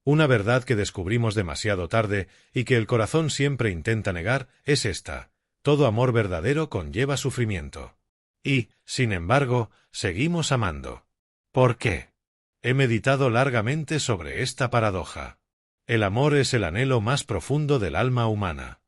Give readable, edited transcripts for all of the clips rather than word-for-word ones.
Una verdad que descubrimos demasiado tarde y que el corazón siempre intenta negar es esta: todo amor verdadero conlleva sufrimiento. Y, sin embargo, seguimos amando. ¿Por qué? He meditado largamente sobre esta paradoja. El amor es el anhelo más profundo del alma humana.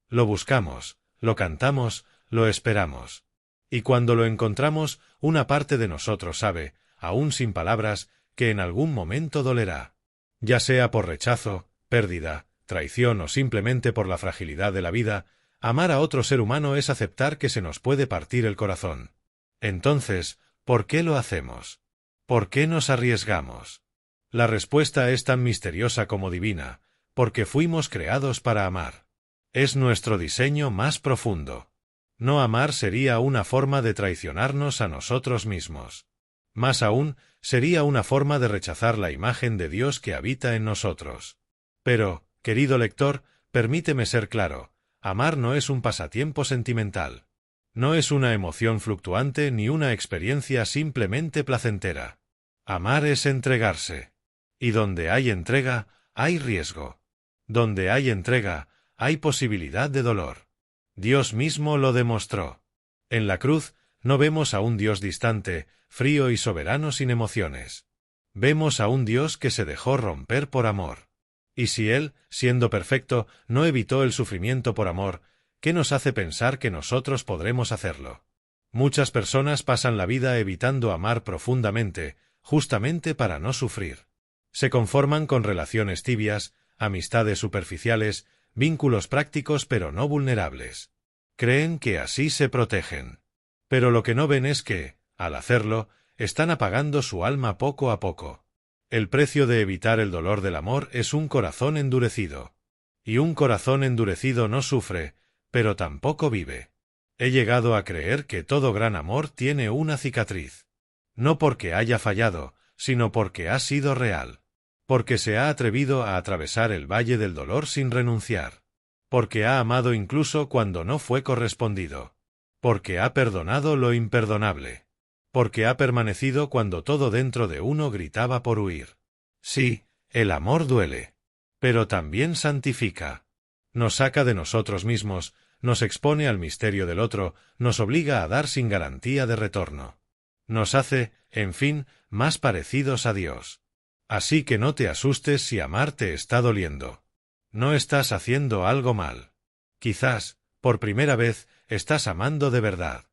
Lo buscamos, lo cantamos, lo esperamos. Y cuando lo encontramos, una parte de nosotros sabe, aún sin palabras, que en algún momento dolerá. Ya sea por rechazo, pérdida, traición o simplemente por la fragilidad de la vida, amar a otro ser humano es aceptar que se nos puede partir el corazón. Entonces, ¿por qué lo hacemos? ¿Por qué nos arriesgamos? La respuesta es tan misteriosa como divina, porque fuimos creados para amar. Es nuestro diseño más profundo. No amar sería una forma de traicionarnos a nosotros mismos. Más aún, sería una forma de rechazar la imagen de Dios que habita en nosotros. Pero, querido lector, permíteme ser claro: amar no es un pasatiempo sentimental. No es una emoción fluctuante ni una experiencia simplemente placentera. Amar es entregarse. Y donde hay entrega, hay riesgo. Donde hay entrega, hay posibilidad de dolor. Dios mismo lo demostró. En la cruz, no vemos a un Dios distante, frío y soberano sin emociones. Vemos a un Dios que se dejó romper por amor. Y si Él, siendo perfecto, no evitó el sufrimiento por amor, ¿qué nos hace pensar que nosotros podremos hacerlo? Muchas personas pasan la vida evitando amar profundamente, justamente para no sufrir. Se conforman con relaciones tibias, amistades superficiales, vínculos prácticos pero no vulnerables. Creen que así se protegen. Pero lo que no ven es que, al hacerlo, están apagando su alma poco a poco. El precio de evitar el dolor del amor es un corazón endurecido. Y un corazón endurecido no sufre, pero tampoco vive. He llegado a creer que todo gran amor tiene una cicatriz. No porque haya fallado, sino porque ha sido real. Porque se ha atrevido a atravesar el valle del dolor sin renunciar. Porque ha amado incluso cuando no fue correspondido. Porque ha perdonado lo imperdonable. Porque ha permanecido cuando todo dentro de uno gritaba por huir. Sí, el amor duele. Pero también santifica. Nos saca de nosotros mismos, nos expone al misterio del otro, nos obliga a dar sin garantía de retorno. Nos hace, en fin, más parecidos a Dios. Así que no te asustes si amar te está doliendo. No estás haciendo algo mal. Quizás, por primera vez, estás amando de verdad.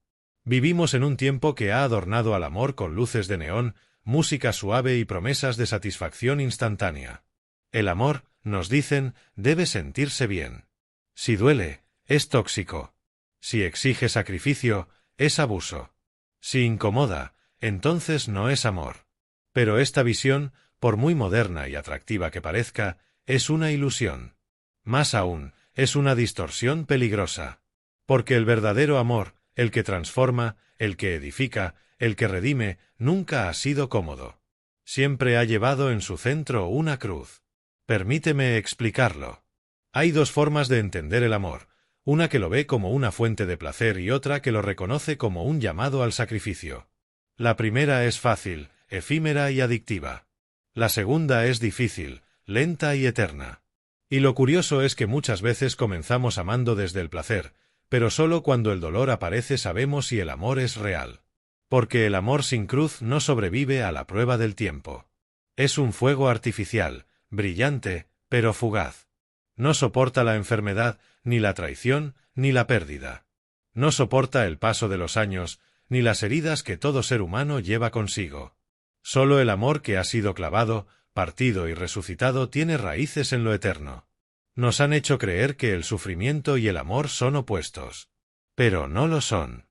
Vivimos en un tiempo que ha adornado al amor con luces de neón, música suave y promesas de satisfacción instantánea. El amor, nos dicen, debe sentirse bien. Si duele, es tóxico. Si exige sacrificio, es abuso. Si incomoda, entonces no es amor. Pero esta visión, por muy moderna y atractiva que parezca, es una ilusión. Más aún, es una distorsión peligrosa. Porque el verdadero amor, el que transforma, el que edifica, el que redime, nunca ha sido cómodo. Siempre ha llevado en su centro una cruz. Permíteme explicarlo. Hay dos formas de entender el amor, una que lo ve como una fuente de placer y otra que lo reconoce como un llamado al sacrificio. La primera es fácil, efímera y adictiva. La segunda es difícil, lenta y eterna. Y lo curioso es que muchas veces comenzamos amando desde el placer, pero solo cuando el dolor aparece sabemos si el amor es real. Porque el amor sin cruz no sobrevive a la prueba del tiempo. Es un fuego artificial, brillante, pero fugaz. No soporta la enfermedad, ni la traición, ni la pérdida. No soporta el paso de los años, ni las heridas que todo ser humano lleva consigo. Solo el amor que ha sido clavado, partido y resucitado tiene raíces en lo eterno. Nos han hecho creer que el sufrimiento y el amor son opuestos. Pero no lo son.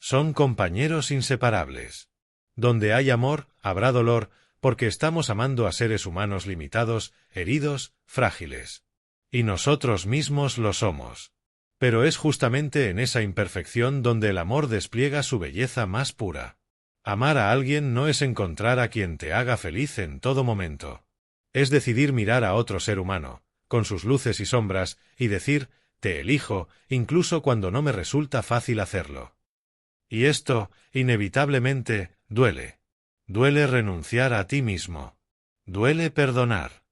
Son compañeros inseparables. Donde hay amor, habrá dolor, porque estamos amando a seres humanos limitados, heridos, frágiles. Y nosotros mismos lo somos. Pero es justamente en esa imperfección donde el amor despliega su belleza más pura. Amar a alguien no es encontrar a quien te haga feliz en todo momento. Es decidir mirar a otro ser humano, con sus luces y sombras, y decir, te elijo, incluso cuando no me resulta fácil hacerlo. Y esto, inevitablemente, duele. Duele renunciar a ti mismo. Duele perdonar.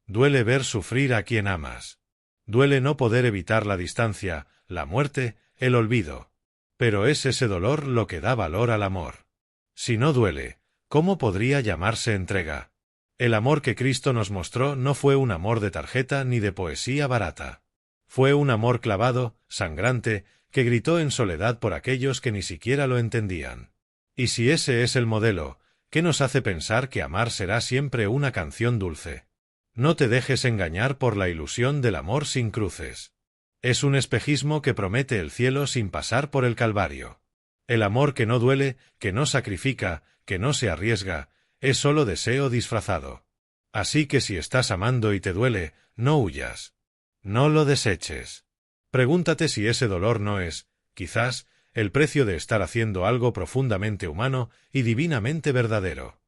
Duele ver sufrir a quien amas. Duele no poder evitar la distancia, la muerte, el olvido. Pero es ese dolor lo que da valor al amor. Si no duele, ¿cómo podría llamarse entrega? El amor que Cristo nos mostró no fue un amor de tarjeta ni de poesía barata. Fue un amor clavado, sangrante, que gritó en soledad por aquellos que ni siquiera lo entendían. Y si ese es el modelo, ¿qué nos hace pensar que amar será siempre una canción dulce? No te dejes engañar por la ilusión del amor sin cruces. Es un espejismo que promete el cielo sin pasar por el Calvario. El amor que no duele, que no sacrifica, que no se arriesga, es solo deseo disfrazado. Así que si estás amando y te duele, no huyas. No lo deseches. Pregúntate si ese dolor no es, quizás, el precio de estar haciendo algo profundamente humano y divinamente verdadero.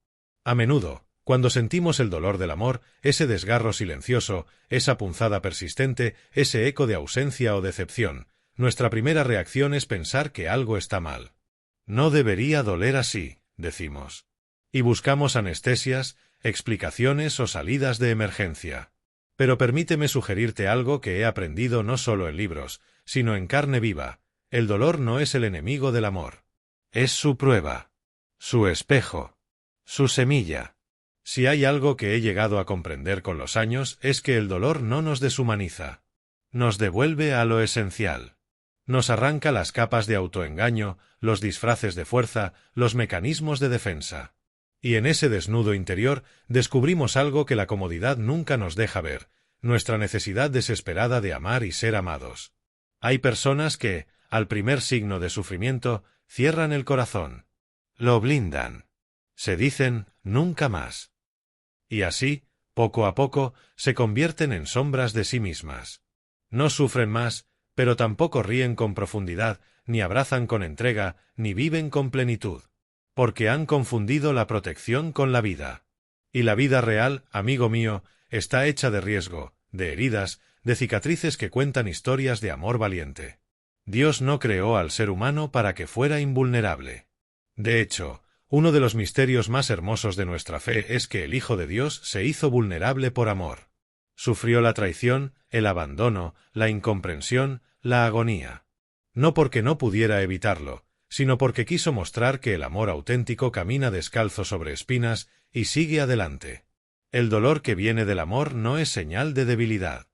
A menudo, cuando sentimos el dolor del amor, ese desgarro silencioso, esa punzada persistente, ese eco de ausencia o decepción, nuestra primera reacción es pensar que algo está mal. No debería doler así, decimos. Y buscamos anestesias, explicaciones o salidas de emergencia. Pero permíteme sugerirte algo que he aprendido no solo en libros, sino en carne viva. El dolor no es el enemigo del amor. Es su prueba, su espejo, su semilla. Si hay algo que he llegado a comprender con los años es que el dolor no nos deshumaniza. Nos devuelve a lo esencial. Nos arranca las capas de autoengaño, los disfraces de fuerza, los mecanismos de defensa. Y en ese desnudo interior descubrimos algo que la comodidad nunca nos deja ver, nuestra necesidad desesperada de amar y ser amados. Hay personas que, al primer signo de sufrimiento, cierran el corazón. Lo blindan. Se dicen, nunca más. Y así, poco a poco, se convierten en sombras de sí mismas. No sufren más, pero tampoco ríen con profundidad, ni abrazan con entrega, ni viven con plenitud. Porque han confundido la protección con la vida. Y la vida real, amigo mío, está hecha de riesgo, de heridas, de cicatrices que cuentan historias de amor valiente. Dios no creó al ser humano para que fuera invulnerable. De hecho, uno de los misterios más hermosos de nuestra fe es que el Hijo de Dios se hizo vulnerable por amor. Sufrió la traición, el abandono, la incomprensión, la agonía. No porque no pudiera evitarlo, sino porque quiso mostrar que el amor auténtico camina descalzo sobre espinas y sigue adelante. El dolor que viene del amor no es señal de debilidad.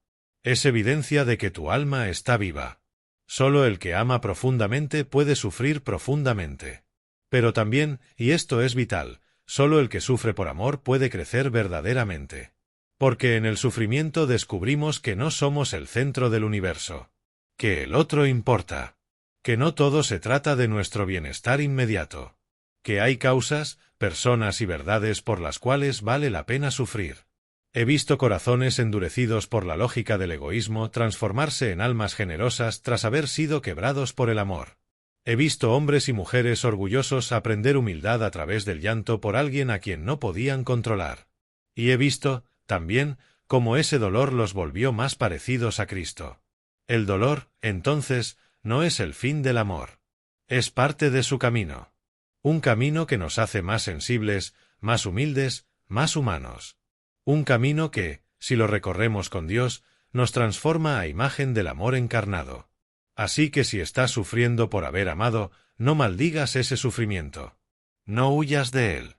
Es evidencia de que tu alma está viva. Solo el que ama profundamente puede sufrir profundamente. Pero también, y esto es vital, solo el que sufre por amor puede crecer verdaderamente. Porque en el sufrimiento descubrimos que no somos el centro del universo. Que el otro importa. Que no todo se trata de nuestro bienestar inmediato. Que hay causas, personas y verdades por las cuales vale la pena sufrir. He visto corazones endurecidos por la lógica del egoísmo transformarse en almas generosas tras haber sido quebrados por el amor. He visto hombres y mujeres orgullosos aprender humildad a través del llanto por alguien a quien no podían controlar. Y he visto, también, cómo ese dolor los volvió más parecidos a Cristo. El dolor, entonces, no es el fin del amor. Es parte de su camino. Un camino que nos hace más sensibles, más humildes, más humanos. Un camino que, si lo recorremos con Dios, nos transforma a imagen del amor encarnado. Así que si estás sufriendo por haber amado, no maldigas ese sufrimiento. No huyas de él.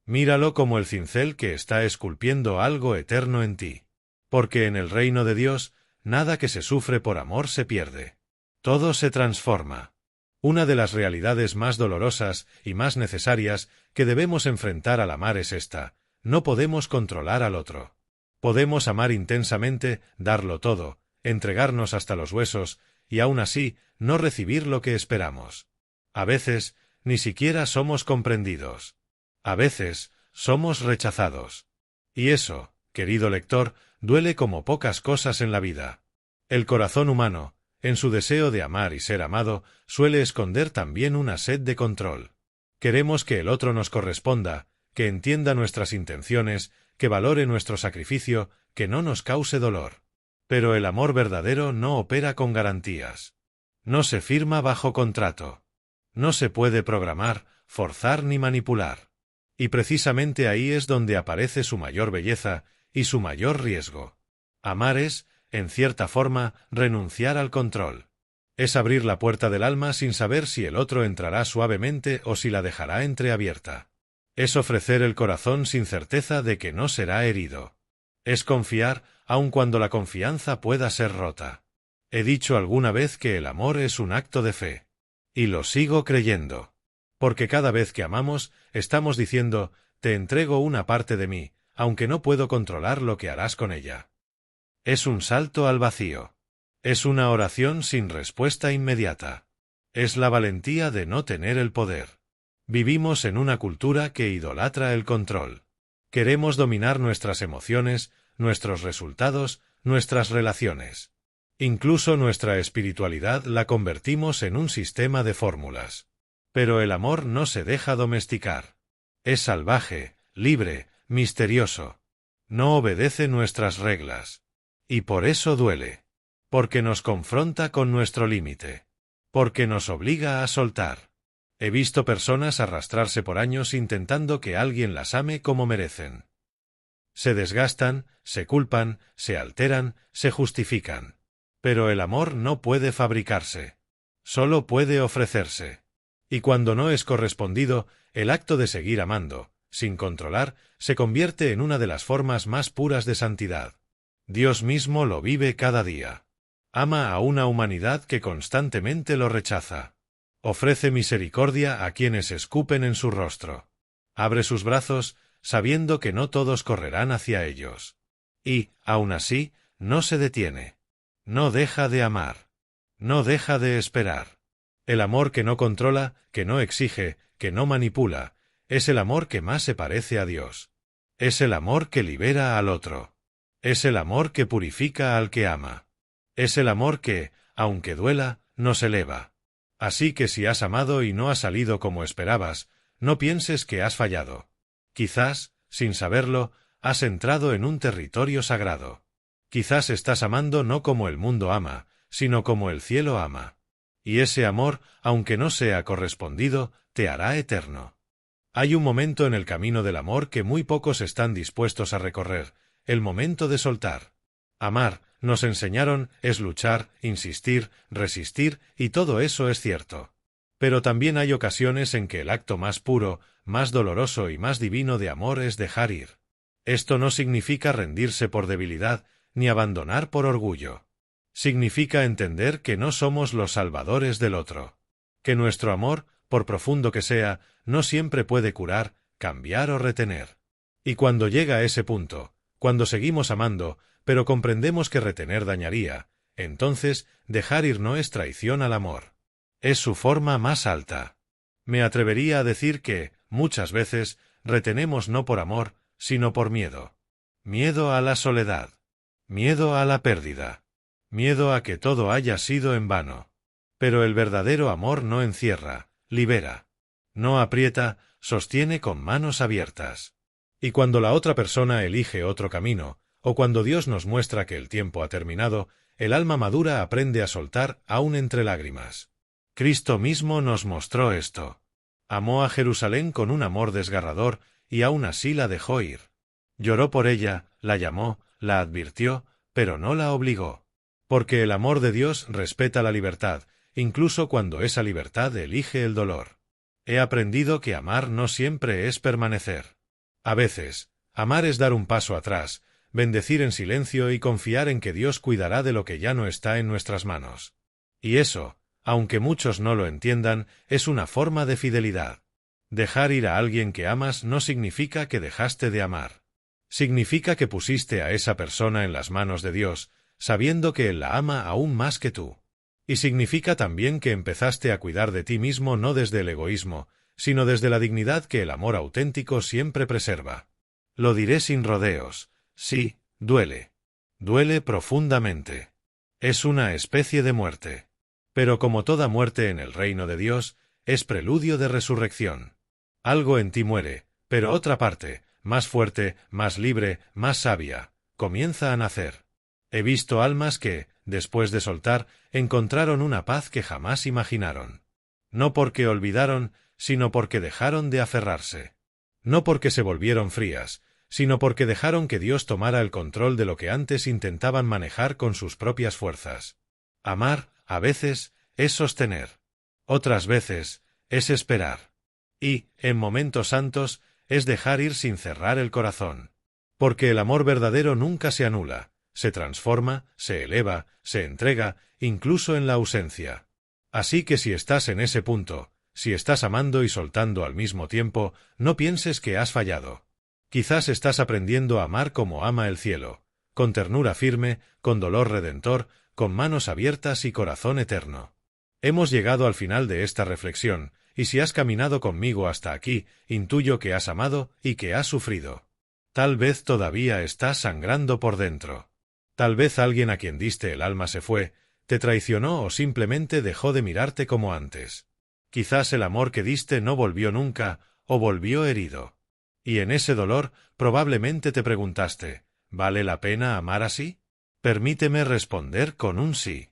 Míralo como el cincel que está esculpiendo algo eterno en ti. Porque en el reino de Dios, nada que se sufre por amor se pierde. Todo se transforma. Una de las realidades más dolorosas y más necesarias que debemos enfrentar al amar es esta: no podemos controlar al otro. Podemos amar intensamente, darlo todo, entregarnos hasta los huesos, y aún así, no recibir lo que esperamos. A veces, ni siquiera somos comprendidos. A veces, somos rechazados. Y eso, querido lector, duele como pocas cosas en la vida. El corazón humano, en su deseo de amar y ser amado, suele esconder también una sed de control. Queremos que el otro nos corresponda, que entienda nuestras intenciones, que valore nuestro sacrificio, que no nos cause dolor. Pero el amor verdadero no opera con garantías. No se firma bajo contrato. No se puede programar, forzar ni manipular. Y precisamente ahí es donde aparece su mayor belleza, y su mayor riesgo. Amar es, en cierta forma, renunciar al control. Es abrir la puerta del alma sin saber si el otro entrará suavemente o si la dejará entreabierta. Es ofrecer el corazón sin certeza de que no será herido. Es confiar, aun cuando la confianza pueda ser rota. He dicho alguna vez que el amor es un acto de fe. Y lo sigo creyendo. Porque cada vez que amamos, estamos diciendo, te entrego una parte de mí, aunque no puedo controlar lo que harás con ella. Es un salto al vacío. Es una oración sin respuesta inmediata. Es la valentía de no tener el poder. Vivimos en una cultura que idolatra el control. Queremos dominar nuestras emociones, nuestros resultados, nuestras relaciones. Incluso nuestra espiritualidad la convertimos en un sistema de fórmulas. Pero el amor no se deja domesticar. Es salvaje, libre, misterioso. No obedece nuestras reglas. Y por eso duele. Porque nos confronta con nuestro límite. Porque nos obliga a soltar. He visto personas arrastrarse por años intentando que alguien las ame como merecen. Se desgastan, se culpan, se alteran, se justifican. Pero el amor no puede fabricarse. Solo puede ofrecerse. Y cuando no es correspondido, el acto de seguir amando, sin controlar, se convierte en una de las formas más puras de santidad. Dios mismo lo vive cada día. Ama a una humanidad que constantemente lo rechaza. Ofrece misericordia a quienes escupen en su rostro. Abre sus brazos, sabiendo que no todos correrán hacia ellos. Y, aun así, no se detiene. No deja de amar. No deja de esperar. El amor que no controla, que no exige, que no manipula, es el amor que más se parece a Dios. Es el amor que libera al otro. Es el amor que purifica al que ama. Es el amor que, aunque duela, nos eleva. Así que si has amado y no ha salido como esperabas, no pienses que has fallado. Quizás, sin saberlo, has entrado en un territorio sagrado. Quizás estás amando no como el mundo ama, sino como el cielo ama. Y ese amor, aunque no sea correspondido, te hará eterno. Hay un momento en el camino del amor que muy pocos están dispuestos a recorrer, el momento de soltar. Amar, nos enseñaron, es luchar, insistir, resistir, y todo eso es cierto. Pero también hay ocasiones en que el acto más puro, más doloroso y más divino de amor es dejar ir. Esto no significa rendirse por debilidad, ni abandonar por orgullo. Significa entender que no somos los salvadores del otro. Que nuestro amor, por profundo que sea, no siempre puede curar, cambiar o retener. Y cuando llega a ese punto, cuando seguimos amando, pero comprendemos que retener dañaría, entonces dejar ir no es traición al amor. Es su forma más alta. Me atrevería a decir que, muchas veces, retenemos no por amor, sino por miedo. Miedo a la soledad. Miedo a la pérdida. Miedo a que todo haya sido en vano. Pero el verdadero amor no encierra, libera. No aprieta, sostiene con manos abiertas. Y cuando la otra persona elige otro camino, o cuando Dios nos muestra que el tiempo ha terminado, el alma madura aprende a soltar aún entre lágrimas. Cristo mismo nos mostró esto. Amó a Jerusalén con un amor desgarrador, y aún así la dejó ir. Lloró por ella, la llamó, la advirtió, pero no la obligó. Porque el amor de Dios respeta la libertad, incluso cuando esa libertad elige el dolor. He aprendido que amar no siempre es permanecer. A veces, amar es dar un paso atrás, bendecir en silencio y confiar en que Dios cuidará de lo que ya no está en nuestras manos. Y eso, aunque muchos no lo entiendan, es una forma de fidelidad. Dejar ir a alguien que amas no significa que dejaste de amar. Significa que pusiste a esa persona en las manos de Dios, sabiendo que Él la ama aún más que tú. Y significa también que empezaste a cuidar de ti mismo no desde el egoísmo, sino desde la dignidad que el amor auténtico siempre preserva. Lo diré sin rodeos. Sí, duele. Duele profundamente. Es una especie de muerte. Pero como toda muerte en el reino de Dios, es preludio de resurrección. Algo en ti muere, pero otra parte, más fuerte, más libre, más sabia, comienza a nacer. He visto almas que, después de soltar, encontraron una paz que jamás imaginaron. No porque olvidaron, sino porque dejaron de aferrarse. No porque se volvieron frías, sino porque dejaron que Dios tomara el control de lo que antes intentaban manejar con sus propias fuerzas. Amar, a veces, es sostener. Otras veces, es esperar. Y, en momentos santos, es dejar ir sin cerrar el corazón. Porque el amor verdadero nunca se anula, se transforma, se eleva, se entrega, incluso en la ausencia. Así que si estás en ese punto, si estás amando y soltando al mismo tiempo, no pienses que has fallado. Quizás estás aprendiendo a amar como ama el cielo, con ternura firme, con dolor redentor, con manos abiertas y corazón eterno. Hemos llegado al final de esta reflexión, y si has caminado conmigo hasta aquí, intuyo que has amado y que has sufrido. Tal vez todavía estás sangrando por dentro. Tal vez alguien a quien diste el alma se fue, te traicionó o simplemente dejó de mirarte como antes. Quizás el amor que diste no volvió nunca, o volvió herido. Y en ese dolor, probablemente te preguntaste, ¿vale la pena amar así? Permíteme responder con un sí.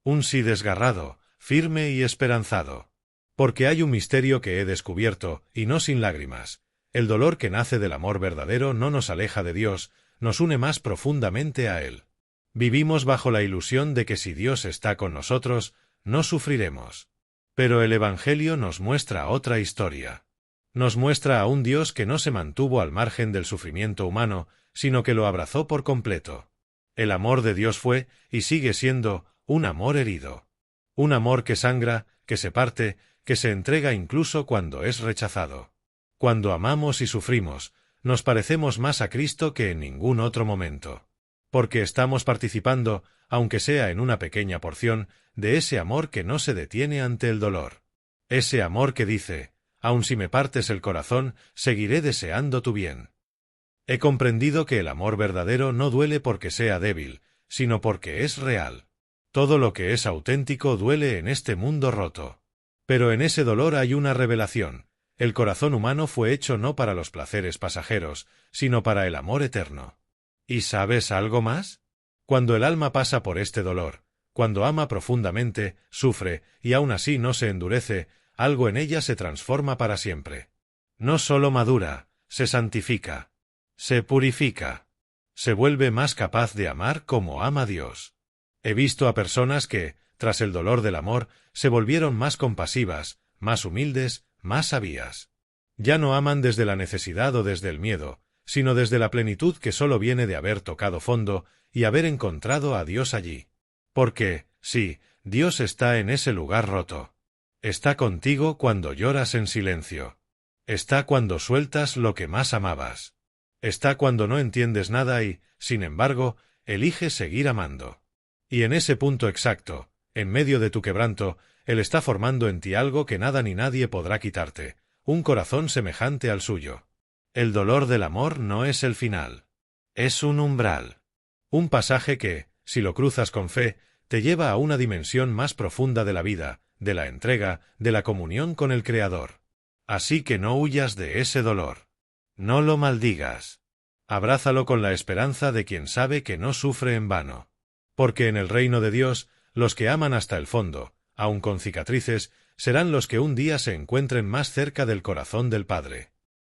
Un sí desgarrado, firme y esperanzado. Porque hay un misterio que he descubierto, y no sin lágrimas. El dolor que nace del amor verdadero no nos aleja de Dios, nos une más profundamente a Él. Vivimos bajo la ilusión de que si Dios está con nosotros, no sufriremos. Pero el Evangelio nos muestra otra historia. Nos muestra a un Dios que no se mantuvo al margen del sufrimiento humano, sino que lo abrazó por completo. El amor de Dios fue, y sigue siendo, un amor herido. Un amor que sangra, que se parte, que se entrega incluso cuando es rechazado. Cuando amamos y sufrimos, nos parecemos más a Cristo que en ningún otro momento. Porque estamos participando, aunque sea en una pequeña porción, de ese amor que no se detiene ante el dolor. Ese amor que dice, aun si me partes el corazón, seguiré deseando tu bien. He comprendido que el amor verdadero no duele porque sea débil, sino porque es real. Todo lo que es auténtico duele en este mundo roto. Pero en ese dolor hay una revelación. El corazón humano fue hecho no para los placeres pasajeros, sino para el amor eterno. ¿Y sabes algo más? Cuando el alma pasa por este dolor, cuando ama profundamente, sufre, y aún así no se endurece, algo en ella se transforma para siempre. No solo madura, se santifica, se purifica, se vuelve más capaz de amar como ama Dios. He visto a personas que, tras el dolor del amor, se volvieron más compasivas, más humildes, más sabias. Ya no aman desde la necesidad o desde el miedo, sino desde la plenitud que solo viene de haber tocado fondo y haber encontrado a Dios allí. Porque, sí, Dios está en ese lugar roto. Está contigo cuando lloras en silencio. Está cuando sueltas lo que más amabas. Está cuando no entiendes nada y, sin embargo, eliges seguir amando. Y en ese punto exacto, en medio de tu quebranto, Él está formando en ti algo que nada ni nadie podrá quitarte, un corazón semejante al suyo. El dolor del amor no es el final. Es un umbral. Un pasaje que, si lo cruzas con fe, te lleva a una dimensión más profunda de la vida, de la entrega, de la comunión con el Creador. Así que no huyas de ese dolor. No lo maldigas. Abrázalo con la esperanza de quien sabe que no sufre en vano. Porque en el reino de Dios, los que aman hasta el fondo, aun con cicatrices, serán los que un día se encuentren más cerca del corazón del Padre.